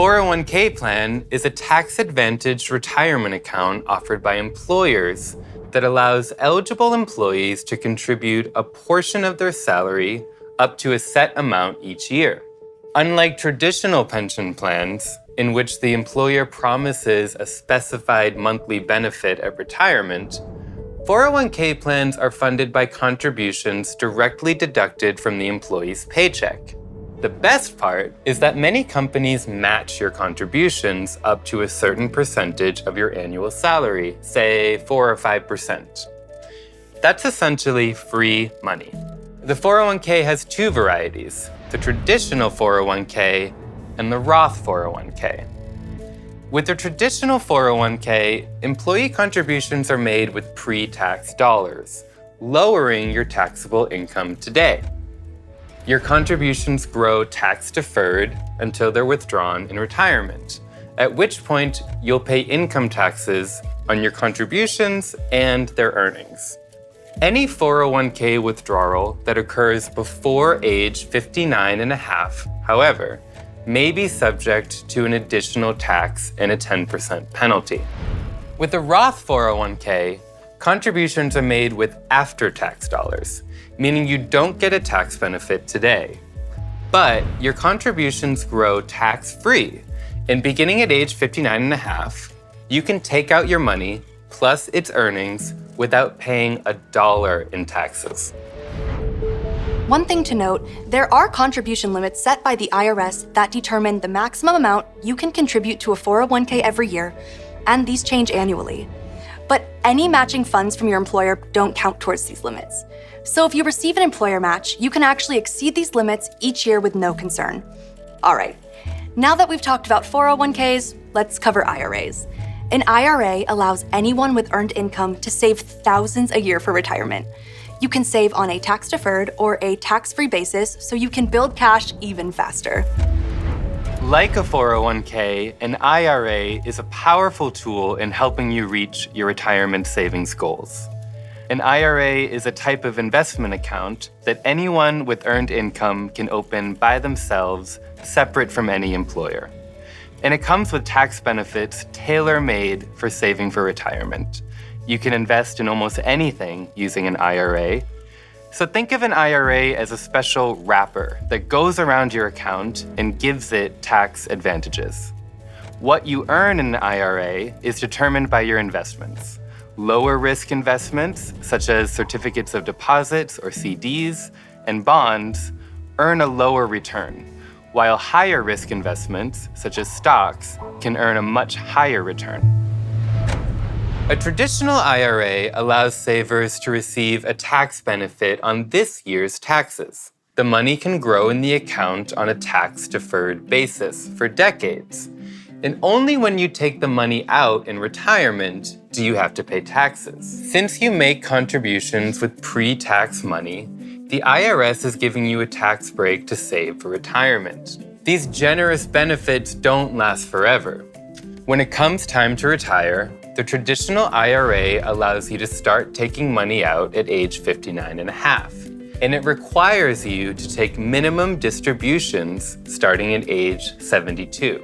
401k plan is a tax-advantaged retirement account offered by employers that allows eligible employees to contribute a portion of their salary up to a set amount each year. Unlike traditional pension plans, in which the employer promises a specified monthly benefit at retirement, 401k plans are funded by contributions directly deducted from the employee's paycheck. The best part is that many companies match your contributions up to a certain percentage of your annual salary, say 4 or 5%. That's essentially free money. The 401k has two varieties, the traditional 401k and the Roth 401k. With the traditional 401k, employee contributions are made with pre-tax dollars, lowering your taxable income today. Your contributions grow tax-deferred until they're withdrawn in retirement, at which point you'll pay income taxes on your contributions and their earnings. Any 401k withdrawal that occurs before age 59 and a half, however, may be subject to an additional tax and a 10% penalty. With the Roth 401k, contributions are made with after-tax dollars, meaning you don't get a tax benefit today. But your contributions grow tax-free, and beginning at age 59 and a half, you can take out your money plus its earnings without paying $1 in taxes. One thing to note, there are contribution limits set by the IRS that determine the maximum amount you can contribute to a 401k every year, and these change annually. But any matching funds from your employer don't count towards these limits. So if you receive an employer match, you can actually exceed these limits each year with no concern. All right, now that we've talked about 401ks, let's cover IRAs. An IRA allows anyone with earned income to save thousands a year for retirement. You can save on a tax-deferred or a tax-free basis so you can build cash even faster. Like a 401k, an IRA is a powerful tool in helping you reach your retirement savings goals. An IRA is a type of investment account that anyone with earned income can open by themselves, separate from any employer. And it comes with tax benefits tailor-made for saving for retirement. You can invest in almost anything using an IRA. So think of an IRA as a special wrapper that goes around your account and gives it tax advantages. What you earn in an IRA is determined by your investments. Lower risk investments, such as certificates of deposits or CDs, and bonds, earn a lower return, while higher risk investments, such as stocks, can earn a much higher return. A traditional IRA allows savers to receive a tax benefit on this year's taxes. The money can grow in the account on a tax-deferred basis for decades. And only when you take the money out in retirement do you have to pay taxes. Since you make contributions with pre-tax money, the IRS is giving you a tax break to save for retirement. These generous benefits don't last forever. When it comes time to retire, the traditional IRA allows you to start taking money out at age 59 and a half, and it requires you to take minimum distributions starting at age 72.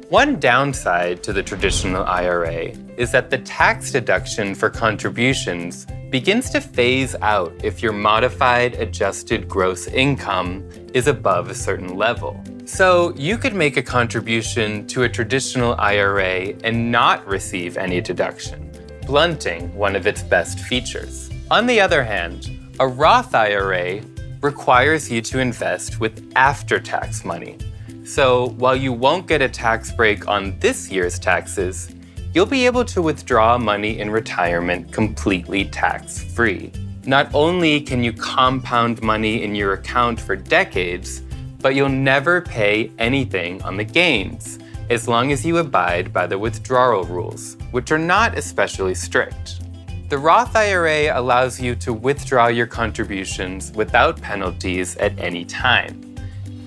One downside to the traditional IRA is that the tax deduction for contributions begins to phase out if your modified adjusted gross income is above a certain level. So you could make a contribution to a traditional IRA and not receive any deduction, blunting one of its best features. On the other hand, a Roth IRA requires you to invest with after-tax money. So while you won't get a tax break on this year's taxes, you'll be able to withdraw money in retirement completely tax-free. Not only can you compound money in your account for decades, but you'll never pay anything on the gains, as long as you abide by the withdrawal rules, which are not especially strict. The Roth IRA allows you to withdraw your contributions without penalties at any time.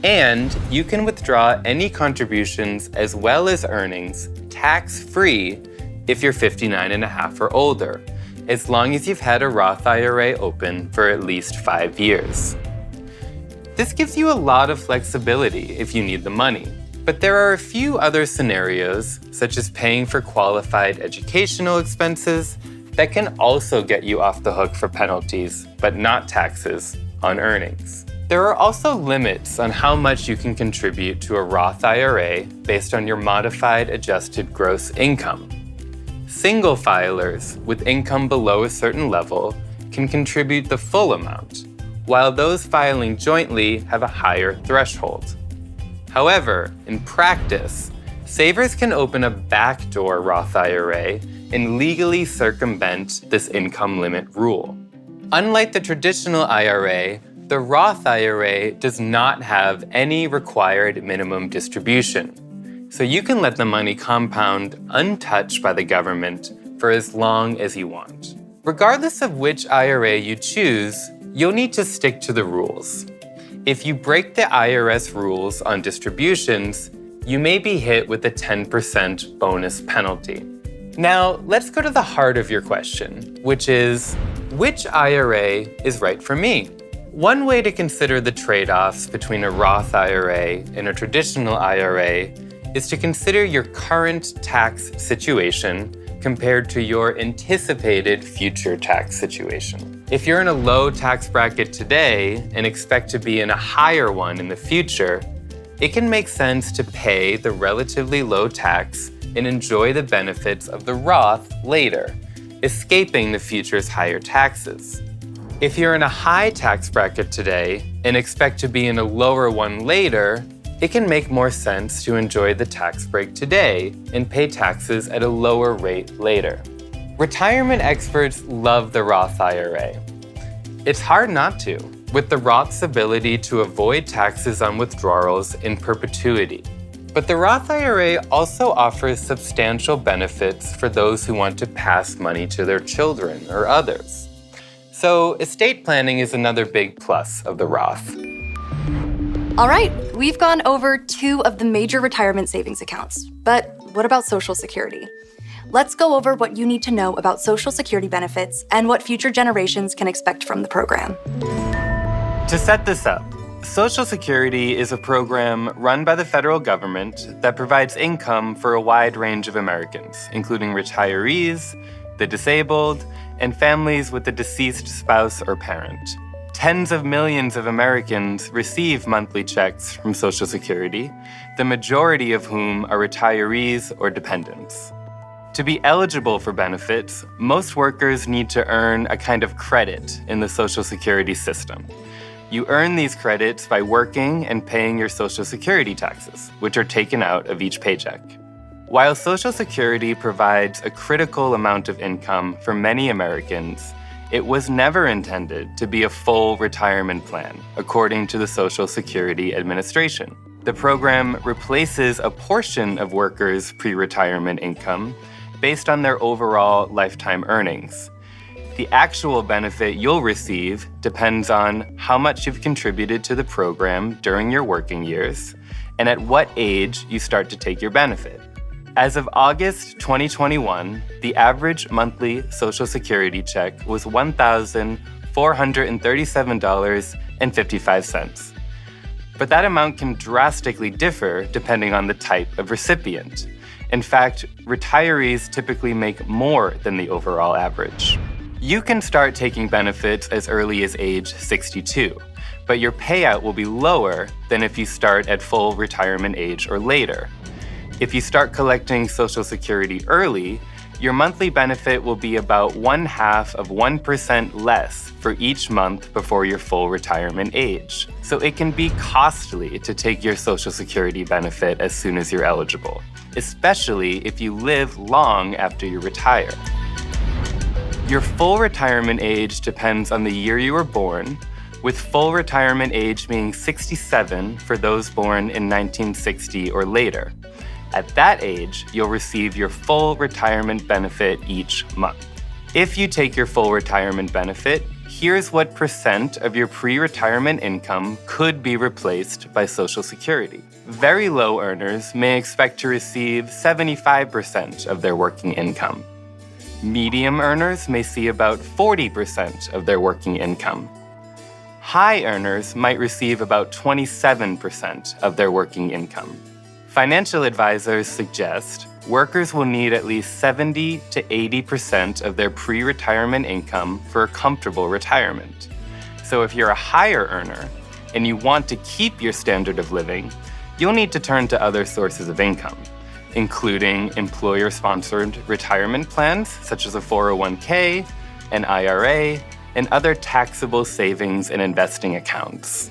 And you can withdraw any contributions as well as earnings tax-free if you're 59 and a half or older, as long as you've had a Roth IRA open for at least 5 years. This gives you a lot of flexibility if you need the money, But there are a few other scenarios, such as paying for qualified educational expenses, that can also get you off the hook for penalties, but not taxes, on earnings. There are also limits on how much you can contribute to a Roth IRA based on your modified adjusted gross income. Single filers with income below a certain level can contribute the full amount, while those filing jointly have a higher threshold. However, in practice, savers can open a backdoor Roth IRA and legally circumvent this income limit rule. Unlike the traditional IRA, the Roth IRA does not have any required minimum distribution, so you can let the money compound untouched by the government for as long as you want. Regardless of which IRA you choose, you'll need to stick to the rules. If you break the IRS rules on distributions, you may be hit with a 10% bonus penalty. Now, let's go to the heart of your question, which is, which IRA is right for me? One way to consider the trade-offs between a Roth IRA and a traditional IRA is to consider your current tax situation compared to your anticipated future tax situation. If you're in a low tax bracket today and expect to be in a higher one in the future, it can make sense to pay the relatively low tax and enjoy the benefits of the Roth later, escaping the future's higher taxes. If you're in a high tax bracket today and expect to be in a lower one later, it can make more sense to enjoy the tax break today and pay taxes at a lower rate later. Retirement experts love the Roth IRA. It's hard not to, with the Roth's ability to avoid taxes on withdrawals in perpetuity. But the Roth IRA also offers substantial benefits for those who want to pass money to their children or others. So estate planning is another big plus of the Roth. All right, we've gone over 2 of the major retirement savings accounts. But what about Social Security? Let's go over what you need to know about Social Security benefits and what future generations can expect from the program. To set this up, Social Security is a program run by the federal government that provides income for a wide range of Americans, including retirees, the disabled, and families with a deceased spouse or parent. Tens of millions of Americans receive monthly checks from Social Security, the majority of whom are retirees or dependents. To be eligible for benefits, most workers need to earn a kind of credit in the Social Security system. You earn these credits by working and paying your Social Security taxes, which are taken out of each paycheck. While Social Security provides a critical amount of income for many Americans, it was never intended to be a full retirement plan, according to the Social Security Administration. The program replaces a portion of workers' pre-retirement income based on their overall lifetime earnings. The actual benefit you'll receive depends on how much you've contributed to the program during your working years and at what age you start to take your benefit. As of August 2021, the average monthly Social Security check was $1,437.55. But that amount can drastically differ depending on the type of recipient. In fact, retirees typically make more than the overall average. You can start taking benefits as early as age 62, but your payout will be lower than if you start at full retirement age or later. If you start collecting Social Security early, your monthly benefit will be about 0.5% less for each month before your full retirement age. So it can be costly to take your Social Security benefit as soon as you're eligible, especially if you live long after you retire. Your full retirement age depends on the year you were born, with full retirement age being 67 for those born in 1960 or later. At that age, you'll receive your full retirement benefit each month. If you take your full retirement benefit, here's what % of your pre-retirement income could be replaced by Social Security. Very low earners may expect to receive 75% of their working income. Medium earners may see about 40% of their working income. High earners might receive about 27% of their working income. Financial advisors suggest workers will need at least 70 to 80% of their pre-retirement income for a comfortable retirement. So if you're a higher earner and you want to keep your standard of living, you'll need to turn to other sources of income, including employer-sponsored retirement plans such as a 401k, an IRA, and other taxable savings and investing accounts.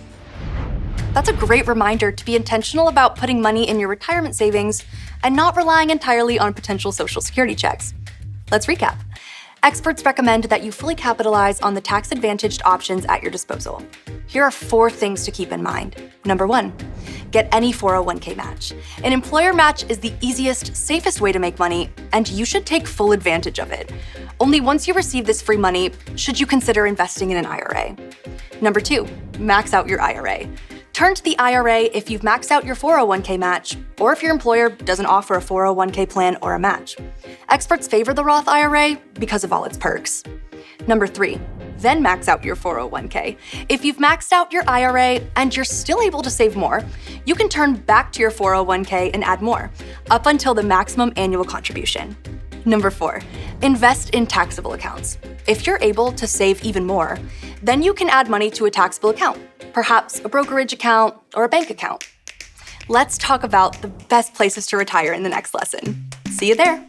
That's a great reminder to be intentional about putting money in your retirement savings and not relying entirely on potential Social Security checks. Let's recap. Experts recommend that you fully capitalize on the tax-advantaged options at your disposal. Here are 4 things to keep in mind. Number 1, get any 401k match. An employer match is the easiest, safest way to make money, and you should take full advantage of it. Only once you receive this free money should you consider investing in an IRA. Number 2, max out your IRA. Turn to the IRA if you've maxed out your 401k match, or if your employer doesn't offer a 401k plan or a match. Experts favor the Roth IRA because of all its perks. Number 3, then max out your 401k. If you've maxed out your IRA and you're still able to save more, you can turn back to your 401k and add more, up until the maximum annual contribution. Number 4, invest in taxable accounts. If you're able to save even more, then you can add money to a taxable account, perhaps a brokerage account or a bank account. Let's talk about the best places to retire in the next lesson. See you there.